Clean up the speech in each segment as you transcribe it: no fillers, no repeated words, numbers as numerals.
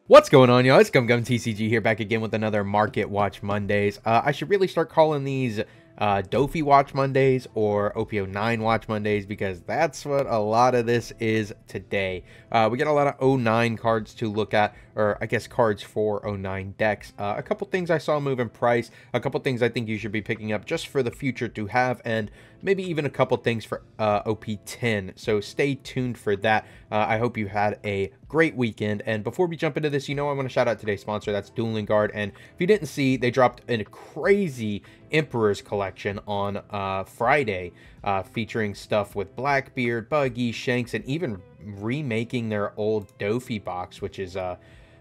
What's going on, y'all? It's Gum Gum TCG here, back again with another Market Watch Mondays. I should really start calling these Dofi Watch Mondays or OPO9 Watch Mondays, because that's what a lot of this is today. We got a lot of O9 cards to look at, or I guess cards for O9 decks. A couple things I saw move in price, a couple things I think you should be picking up just for the future to have, and maybe even a couple things for OP10. So stay tuned for that. I hope you had a great weekend. And before we jump into this, I want to shout out today's sponsor. That's Dueling Guard. And if you didn't see, they dropped a crazy Emperor's collection on Friday, featuring stuff with Blackbeard, Buggy, Shanks, and even remaking their old Dofi box, which is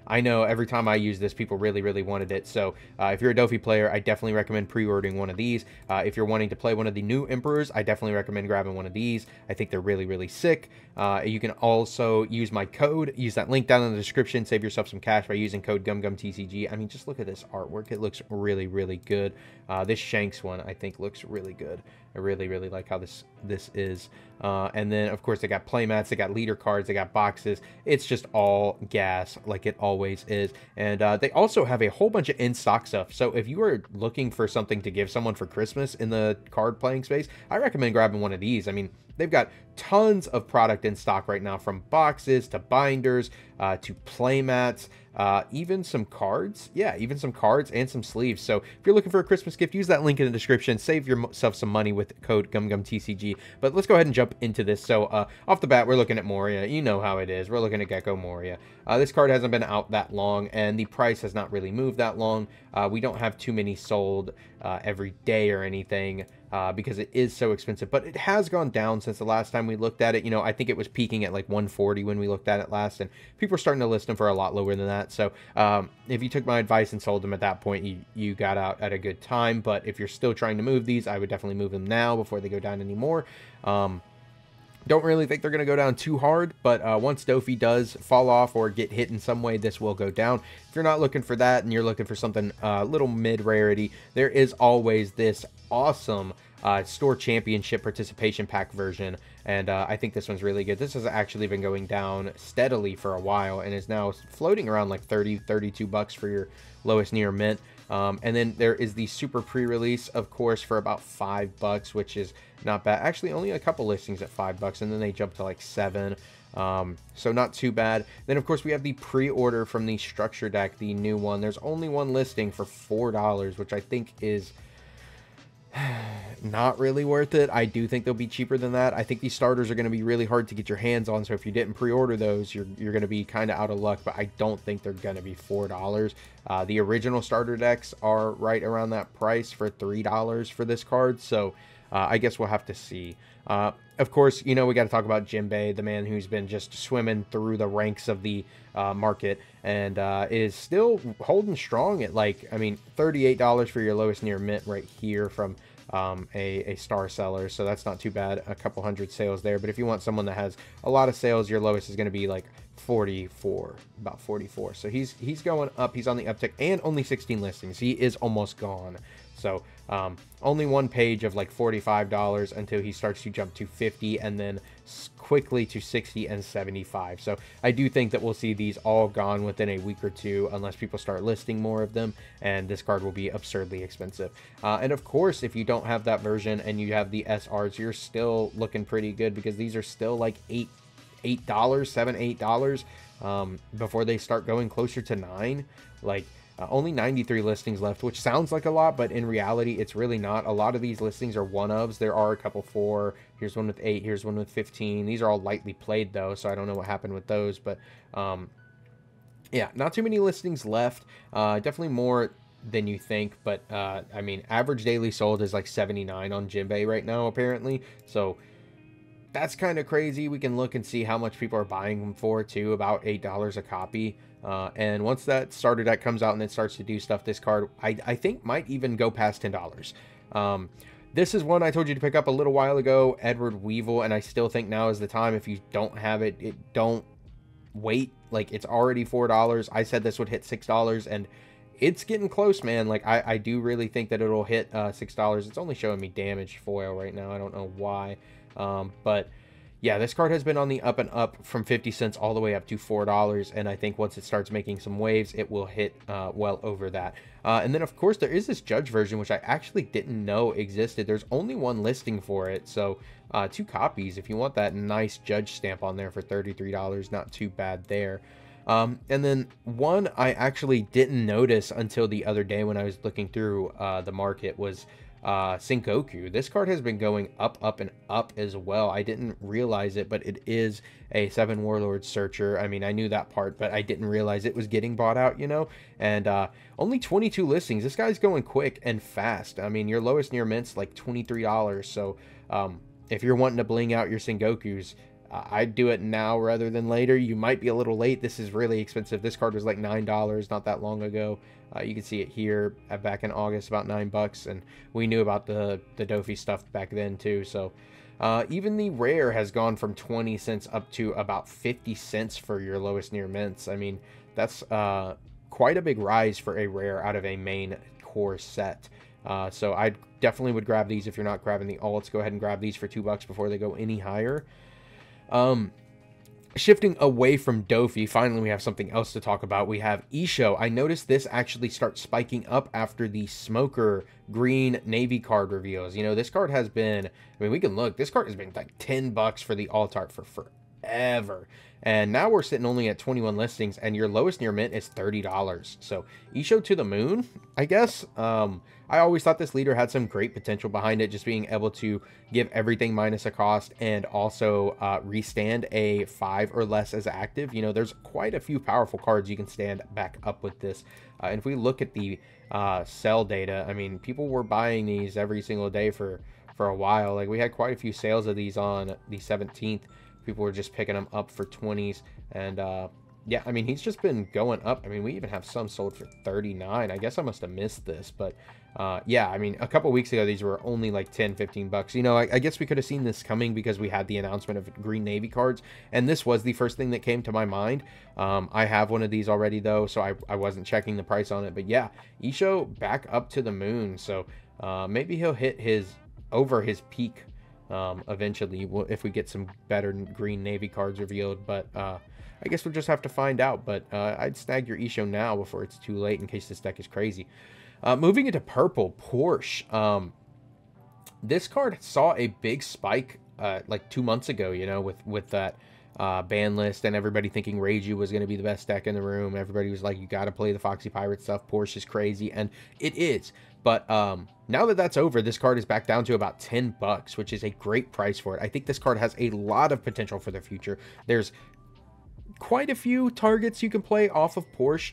I know every time I use this, people really wanted it. So if you're a Dofi player, I definitely recommend pre-ordering one of these. If you're wanting to play one of the new Emperors, I definitely recommend grabbing one of these. I think they're really sick. You can also use my code, use that link down in the description, save yourself some cash by using code GumGumTCG. I mean, just look at this artwork. It looks really good. This Shanks one, I think, looks really good. I really like how this is. And then, of course, they got playmats, they got leader cards, they got boxes. It's just all gas, like it always is. And they also have a whole bunch of in-stock stuff. So if you are looking for something to give someone for Christmas in the card playing space, I recommend grabbing one of these. I mean, they've got tons of product in stock right now, from boxes to binders to playmats, even some cards. Yeah, even some cards and some sleeves. So if you're looking for a Christmas gift, use that link in the description. Save yourself some money with code GumGumTCG. But let's go ahead and jump into this. So off the bat, we're looking at Moria. You know how it is. We're looking at Gecko Moria. This card hasn't been out that long, and the price has not really moved that long. We don't have too many sold every day or anything, because it is so expensive, but it has gone down since the last time we looked at it. I think it was peaking at like 140 when we looked at it last, and people are starting to list them for a lot lower than that. So if you took my advice and sold them at that point, you got out at a good time. But if you're still trying to move these, I would definitely move them now before they go down anymore. Don't really think they're going to go down too hard, but once Dofi does fall off or get hit in some way, this will go down. If you're not looking for that and you're looking for something a little mid-rarity, there is always this awesome store championship participation pack version, and I think this one's really good. This has actually been going down steadily for a while and is now floating around like 32 bucks for your lowest near mint. And then there is the super pre-release, of course, for about $5, which is not bad. Actually, only a couple listings at $5, and then they jump to like 7. So not too bad. Then, of course, we have the pre-order from the structure deck, the new one. There's only one listing for $4, which I think is not really worth it. I do think they'll be cheaper than that. I think these starters are going to be really hard to get your hands on, so if you didn't pre-order those, you're going to be kind of out of luck, but I don't think they're going to be $4. The original starter decks are right around that price for $3 for this card, so I guess we'll have to see. Of course, we got to talk about Jinbei, the man who's been just swimming through the ranks of the market, and is still holding strong at, like, I mean, $38 for your lowest near mint right here from a star seller, so that's not too bad. A couple hundred sales there, but if you want someone that has a lot of sales, your lowest is going to be like 44, about 44. So he's going up, he's on the uptick, and only 16 listings. He is almost gone. So only one page of like $45 until he starts to jump to 50, and then quickly to 60 and 75. So I do think that we'll see these all gone within a week or two, unless people start listing more of them, and this card will be absurdly expensive. And of course, if you don't have that version and you have the SRs, you're still looking pretty good, because these are still like $8, $7, $8 before they start going closer to 9. Like, only 93 listings left, which sounds like a lot, but in reality, it's really not. A lot of these listings are one-ofs. There are a couple 4. Here's one with 8. Here's one with 15. These are all lightly played, though, so I don't know what happened with those. But, yeah, not too many listings left. Definitely more than you think. But, I mean, average daily sold is like 79 on Jinbei right now, apparently. So that's kind of crazy. We can look and see how much people are buying them for, too, about $8 a copy. And once that starter deck comes out and it starts to do stuff, this card, I think, might even go past $10. This is one I told you to pick up a little while ago, Edward Weevil, and I still think now is the time. If you don't have it, don't wait. Like, it's already $4. I said this would hit $6, and it's getting close, man. Like, I do really think that it'll hit $6. It's only showing me damaged foil right now. I don't know why. But Yeah, this card has been on the up and up from 50 cents all the way up to $4, and I think once it starts making some waves, it will hit well over that. And then, of course, there is this Judge version, which I actually didn't know existed. There's only one listing for it, so 2 copies. If you want that nice Judge stamp on there for $33, not too bad there. And then one I actually didn't notice until the other day when I was looking through the market was Sengoku. This card has been going up, up, and up as well. I didn't realize it, but it is a 7 Warlord Searcher. I mean, I knew that part, but I didn't realize it was getting bought out, you know? And only 22 listings. This guy's going quick and fast. I mean, your lowest near mint's like $23. So if you're wanting to bling out your Sengokus, I'd do it now rather than later. You might be a little late. This is really expensive. This card was like $9 not that long ago. You can see it here back in August, about $9, and we knew about the Dofi stuff back then too. So even the rare has gone from 20 cents up to about 50 cents for your lowest near mints. I mean, that's quite a big rise for a rare out of a main core set. So I definitely would grab these if you're not grabbing the alts. Go ahead and grab these for $2 before they go any higher. Shifting away from Dofi, finally we have something else to talk about. We have Isho. I noticed this actually starts spiking up after the Smoker green Navy card reveals. You know, this card has been, I mean, we can look, this card has been like $10 for the alt art for forever. And now we're sitting only at 21 listings, and your lowest near mint is $30. So Isho to the moon, I guess. I always thought this leader had some great potential behind it, just being able to give everything minus a cost and also restand a 5 or less as active. You know, there's quite a few powerful cards you can stand back up with this. And if we look at the sell data, I mean, people were buying these every single day for a while. Like, we had quite a few sales of these on the 17th. People were just picking them up for 20s. And yeah, I mean, he's just been going up. I mean, we even have some sold for 39. I guess I must have missed this, but yeah, I mean, a couple weeks ago, these were only like 10, 15 bucks. You know, I guess we could have seen this coming because we had the announcement of Green Navy cards, and this was the first thing that came to my mind. I have one of these already, though, so I wasn't checking the price on it. But yeah, Isho back up to the moon, so maybe he'll hit over his peak eventually if we get some better Green Navy cards revealed. But I guess we'll just have to find out. But I'd snag your Isho now before it's too late in case this deck is crazy. Moving into purple, Porsche. This card saw a big spike like 2 months ago, you know, with that ban list and everybody thinking Reiju was going to be the best deck in the room. Everybody was like, you got to play the Foxy Pirate stuff. Porsche is crazy, and it is. But now that that's over, this card is back down to about $10, which is a great price for it. I think this card has a lot of potential for the future. There's quite a few targets you can play off of Porsche.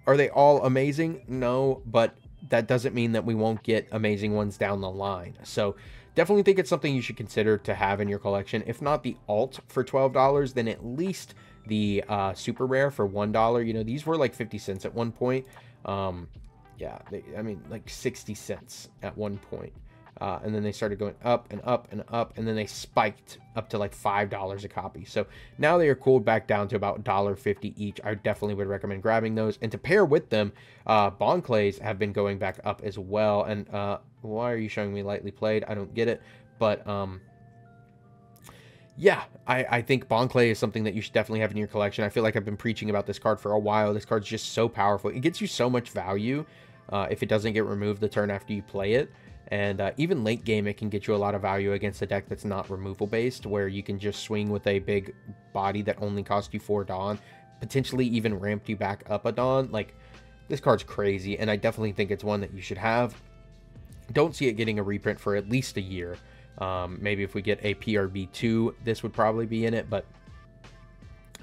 Are they all amazing? No, but that doesn't mean that we won't get amazing ones down the line. So definitely think it's something you should consider to have in your collection. If not the alt for $12, then at least the super rare for $1. You know, these were like 50 cents at one point. Yeah, I mean, like 60 cents at one point. And then they started going up and up and up, and then they spiked up to like $5 a copy. So now they are cooled back down to about $1.50 each. I definitely would recommend grabbing those. And to pair with them, Bond Clays have been going back up as well. And why are you showing me lightly played? I don't get it. But yeah, I think Bond Clay is something that you should definitely have in your collection. I feel like I've been preaching about this card for a while. This card's just so powerful. It gets you so much value if it doesn't get removed the turn after you play it. And even late game, it can get you a lot of value against a deck that's not removal based, where you can just swing with a big body that only cost you 4 Dawn, potentially even ramped you back up a Dawn. Like, this card's crazy, and I definitely think it's one that you should have. Don't see it getting a reprint for at least a year. Maybe if we get a PRB2, this would probably be in it, but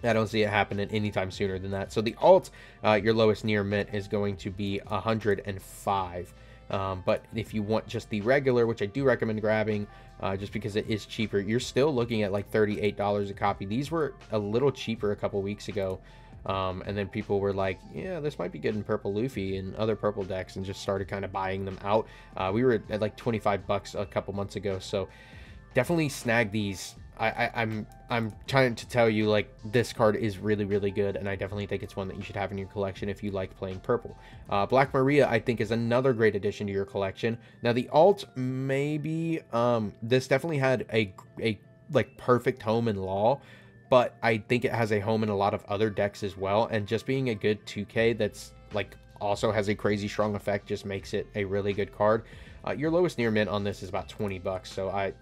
I don't see it happening anytime sooner than that. So the alt, your lowest near mint is going to be 105. But if you want just the regular, which I do recommend grabbing, just because it is cheaper, you're still looking at like $38 a copy. These were a little cheaper a couple weeks ago. And then people were like, yeah, this might be good in Purple Luffy and other purple decks, and just started kind of buying them out. We were at like 25 bucks a couple months ago. So definitely snag these. I'm trying to tell you, like, this card is really, really good, and I definitely think it's one that you should have in your collection if you like playing purple. Black Maria, I think, is another great addition to your collection. Now, the alt, maybe, this definitely had a like perfect home in Law, but I think it has a home in a lot of other decks as well. And just being a good 2K that's like also has a crazy strong effect just makes it a really good card. Your lowest near mint on this is about 20 bucks, so I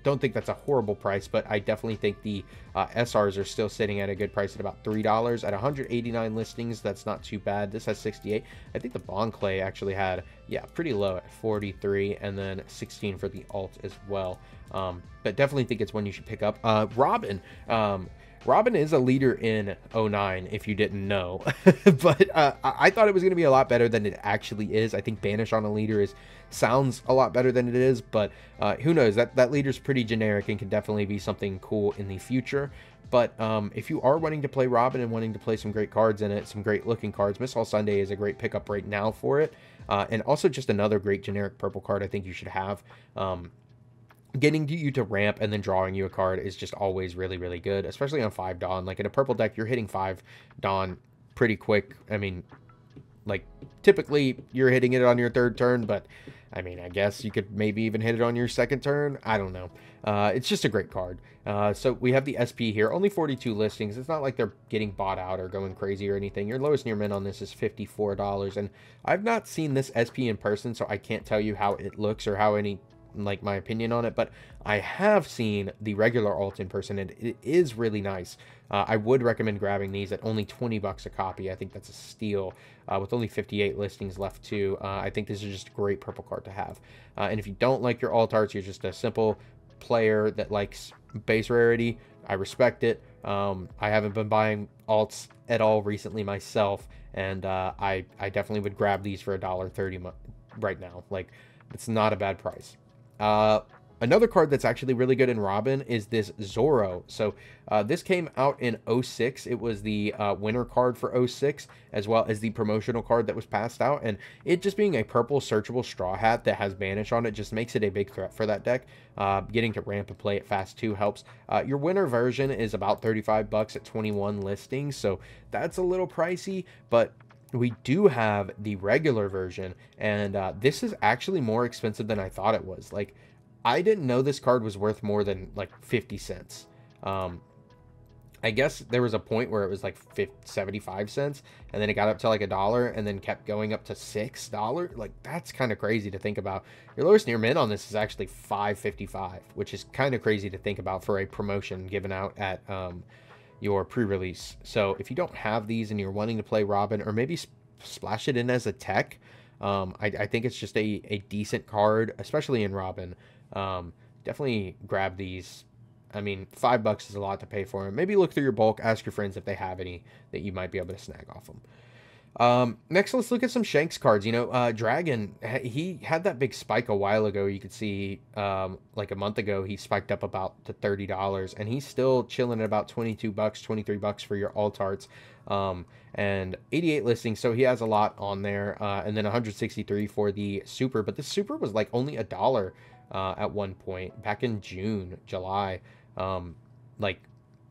don't think that's a horrible price, but I definitely think the SRs are still sitting at a good price at about $3 at 189 listings. That's not too bad. This has 68. I think the Bond Clay actually had, yeah, pretty low at 43, and then 16 for the alt as well. But definitely think it's one you should pick up. Robin. Robin is a leader in 09, if you didn't know, but I thought it was going to be a lot better than it actually is. I think Banish on a leader sounds a lot better than it is, but who knows? That leader's pretty generic and can definitely be something cool in the future. But if you are wanting to play Robin and wanting to play some great cards in it, some great looking cards, Mistfall Sunday is a great pickup right now for it. And also just another great generic purple card I think you should have. Getting you to ramp and then drawing you a card is just always really, really good, especially on 5 Dawn. Like in a purple deck, you're hitting 5 Dawn pretty quick. I mean, like typically you're hitting it on your 3rd turn, but I mean, I guess you could maybe even hit it on your 2nd turn. I don't know. It's just a great card. So we have the SP here, only 42 listings. It's not like they're getting bought out or going crazy or anything. Your lowest near mint on this is $54, and I've not seen this SP in person, so I can't tell you how it looks or how any like my opinion on it, but I have seen the regular alt in person and it is really nice. I would recommend grabbing these at only 20 bucks a copy. I think that's a steal with only 58 listings left too. I think this is just a great purple card to have. And if you don't like your alt arts, you're just a simple player that likes base rarity, I respect it. I haven't been buying alts at all recently myself, and I definitely would grab these for $1.30 right now. Like, it's not a bad price. Another card that's actually really good in Robin is this Zoro. So this came out in 06. It was the winter card for 06, as well as the promotional card that was passed out. And it just being a purple searchable Straw Hat that has Banish on it just makes it a big threat for that deck. Getting to ramp and play it fast too helps. Your winter version is about 35 bucks at 21 listings. So that's a little pricey, but we do have the regular version, and this is actually more expensive than I thought it was. Like, I didn't know this card was worth more than like 50 cents. I guess there was a point where it was like 75 cents, and then it got up to like $1 and then kept going up to $6. Like, that's kind of crazy to think about. Your lowest near mint on this is actually $5.55, which is kind of crazy to think about for a promotion given out at your pre-release. So if you don't have these and you're wanting to play Robin, or maybe splash it in as a tech, I think it's just a decent card, especially in Robin. Definitely grab these. I mean, $5 is a lot to pay for them. Maybe look through your bulk, ask your friends if they have any that you might be able to snag off them. Next, let's look at some Shanks cards. You know, Dragon, he had that big spike a while ago. You could see, like a month ago, he spiked up about to $30, and he's still chilling at about 22 bucks, 23 bucks for your alt arts, and 88 listings. So he has a lot on there, and then 163 for the super, but the super was like only $1 at one point back in July. Like,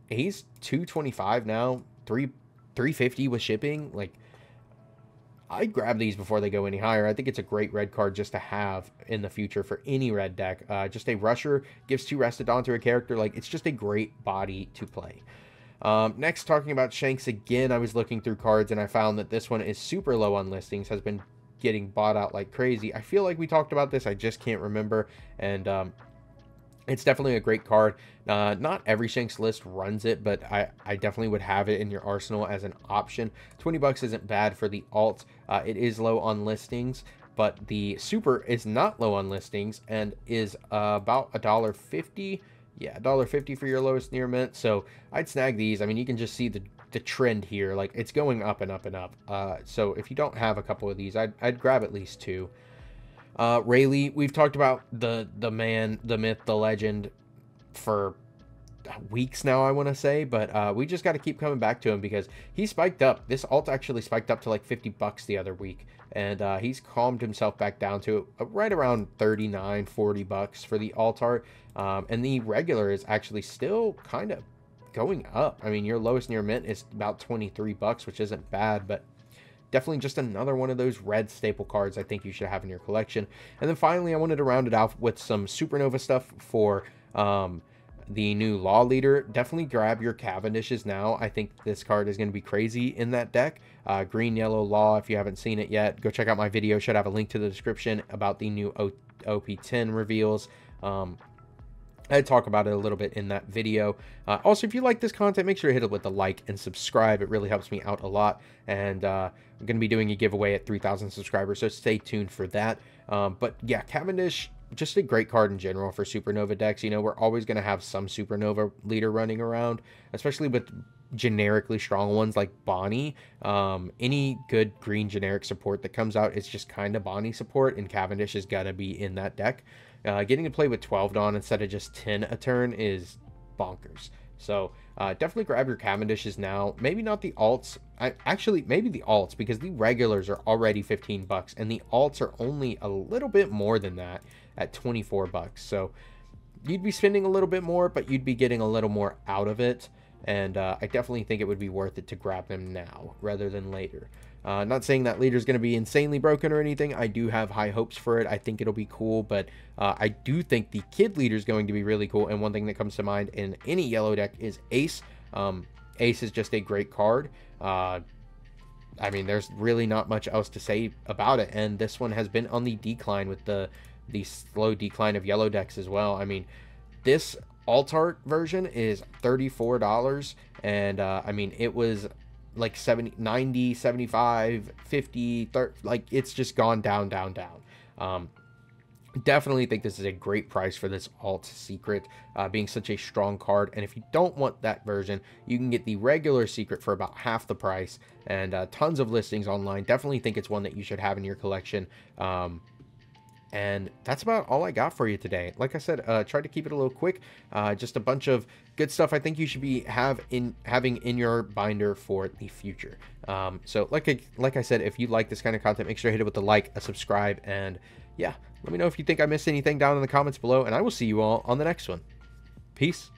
he's $2.25 now, $3.50 with shipping. Like, I'd grab these before they go any higher. I think it's a great red card just to have in the future for any red deck. Just a rusher, gives 2 Restodon to a character. Like, it's just a great body to play. Next, talking about Shanks again, I was looking through cards and I found that this one is super low on listings, has been getting bought out like crazy. I feel like we talked about this, I just can't remember. And it's definitely a great card. Not every Shanks list runs it, but I definitely would have it in your arsenal as an option. 20 bucks isn't bad for the alt. It is low on listings, but the super is not low on listings and is about $1.50. Yeah, $1.50 for your lowest near mint. So I'd snag these. I mean, you can just see the trend here. Like, it's going up and up and up. So if you don't have a couple of these, I'd grab at least 2. Rayleigh, we've talked about the man, the myth, the legend for weeks now, I want to say, but we just got to keep coming back to him because he spiked up. This alt actually spiked up to like 50 bucks the other week, and he's calmed himself back down to right around 39, 40 bucks for the alt art, and the regular is actually still kind of going up. I mean, your lowest near mint is about 23 bucks, which isn't bad, but definitely just another one of those red staple cards I think you should have in your collection. And then finally, I wanted to round it out with some Supernova stuff for the new Law Leader, definitely grab your Cavendishes now. I think this card is going to be crazy in that deck. Green, Yellow, Law, if you haven't seen it yet, go check out my video. Should have a link to the description about the new OP10 reveals. I talk about it a little bit in that video. Also, if you like this content, make sure to hit it with a like and subscribe. It really helps me out a lot. And I'm going to be doing a giveaway at 3,000 subscribers, so stay tuned for that. But yeah, Cavendish, just a great card in general for Supernova decks. You know, we're always going to have some Supernova leader running around, especially with generically strong ones like Bonnie. Any good green generic support that comes out, it's just kind of Bonnie support, and Cavendish is going to be in that deck. Getting to play with 12 Dawn instead of just 10 a turn is bonkers. So definitely grab your Cavendishes now. Maybe not the alts. Actually, maybe the alts, because the regulars are already 15 bucks and the alts are only a little bit more than that at 24 bucks. So you'd be spending a little bit more, but you'd be getting a little more out of it. And I definitely think it would be worth it to grab them now rather than later. Not saying that leader is going to be insanely broken or anything. I do have high hopes for it. I think it'll be cool, but I do think the kid leader is going to be really cool. And one thing that comes to mind in any yellow deck is Ace. Ace is just a great card. I mean, there's really not much else to say about it. And this one has been on the decline with the slow decline of yellow decks as well. I mean, this alt art version is $34, and I mean, it was like 70, 90, 75, 50, 30, like it's just gone down. Definitely think this is a great price for this alt secret, being such a strong card. And if you don't want that version, you can get the regular secret for about half the price, and tons of listings online. Definitely think it's one that you should have in your collection. And that's about all I got for you today. Like I said, try to keep it a little quick. Just a bunch of good stuff I think you should be having in your binder for the future. So like I said, if you like this kind of content, make sure to hit it with a like, a subscribe, and yeah, let me know if you think I missed anything down in the comments below, and I will see you all on the next one. Peace.